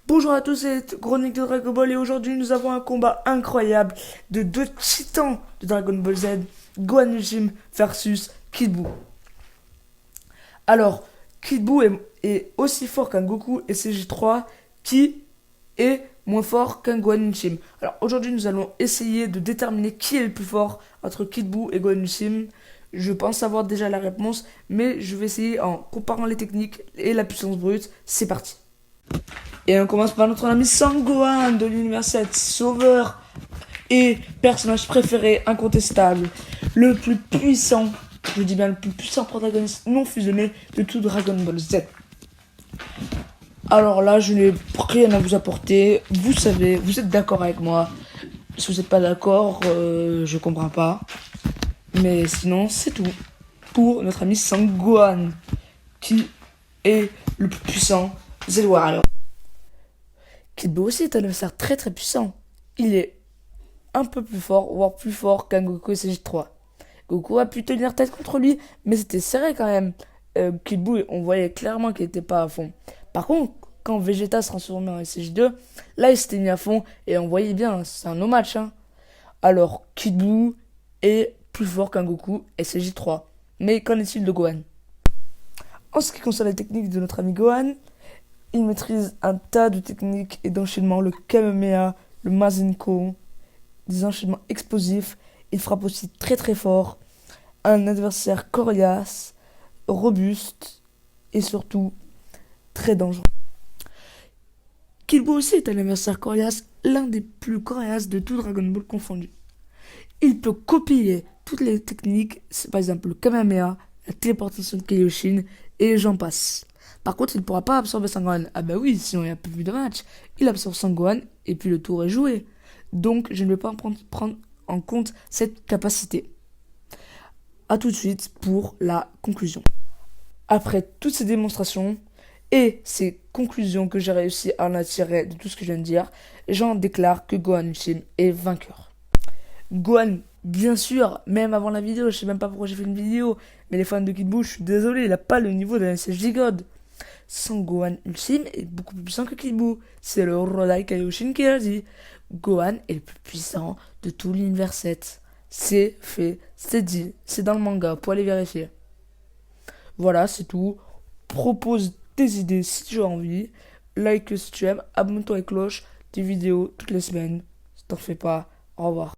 Bonjour à tous, c'est Chronique de Dragon Ball et aujourd'hui nous avons un combat incroyable de deux titans de Dragon Ball Z, Gohan Ultime versus Kid Buu. Alors, Kid Buu est aussi fort qu'un Goku et CJ3 qui est moins fort qu'un Gohan Ultime. Alors aujourd'hui nous allons essayer de déterminer qui est le plus fort entre Kid Buu et Gohan Ultime. Je pense avoir déjà la réponse, mais je vais essayer en comparant les techniques et la puissance brute. C'est parti. Et on commence par notre ami Sangohan de l'univers 7, sauveur et personnage préféré incontestable, le plus puissant, je dis bien le plus puissant protagoniste non fusionné de tout Dragon Ball Z. Alors là, je n'ai rien à vous apporter, vous savez, vous êtes d'accord avec moi. Si vous n'êtes pas d'accord, je comprends pas. Mais sinon, c'est tout pour notre ami Sangohan, qui est le plus puissant Z Warrior. Kid Buu aussi est un adversaire très très puissant. Il est un peu plus fort, voire plus fort qu'un Goku et CJ3. Goku a pu tenir tête contre lui, mais c'était serré quand même. Kid Buu, on voyait clairement qu'il n'était pas à fond. Par contre, quand Vegeta se transformait en SJ2, là il s'était mis à fond et on voyait bien, c'est un no match. Hein. Alors, Kid Buu est plus fort qu'un Goku et CJ3. Mais qu'en est-il de Gohan? En ce qui concerne la technique de notre ami Gohan, il maîtrise un tas de techniques et d'enchaînements, le Kamehameha, le Mazenko, des enchaînements explosifs. Il frappe aussi très très fort. Un adversaire coriace, robuste et surtout très dangereux. Kid Buu aussi est un adversaire coriace, l'un des plus coriaces de tout Dragon Ball confondu. Il peut copier toutes les techniques, c'est par exemple le Kamehameha, la téléportation de Kaioshin et j'en passe. Par contre, il ne pourra pas absorber Sangohan. Ah bah oui, sinon il n'y a plus de match. Il absorbe Sangohan et puis le tour est joué. Donc je ne vais pas prendre en compte cette capacité. A tout de suite pour la conclusion. Après toutes ces démonstrations et ces conclusions que j'ai réussi à en attirer de tout ce que je viens de dire, j'en déclare que Gohan Ultime est vainqueur. Gohan, bien sûr, même avant la vidéo, je sais même pas pourquoi j'ai fait une vidéo, mais les fans de Kid Buu, je suis désolé, il a pas le niveau d'un SSJ God. Son Gohan Ultime est beaucoup plus puissant que Kid Buu. C'est le Rodai Kaioshin qui l'a dit. Gohan est le plus puissant de tout l'univers 7. C'est fait, c'est dit, c'est dans le manga, pour aller vérifier. Voilà, c'est tout. Propose tes idées si tu as envie. Like si tu aimes, abonne-toi et cloche, des vidéos toutes les semaines. Si t'en fais pas, au revoir.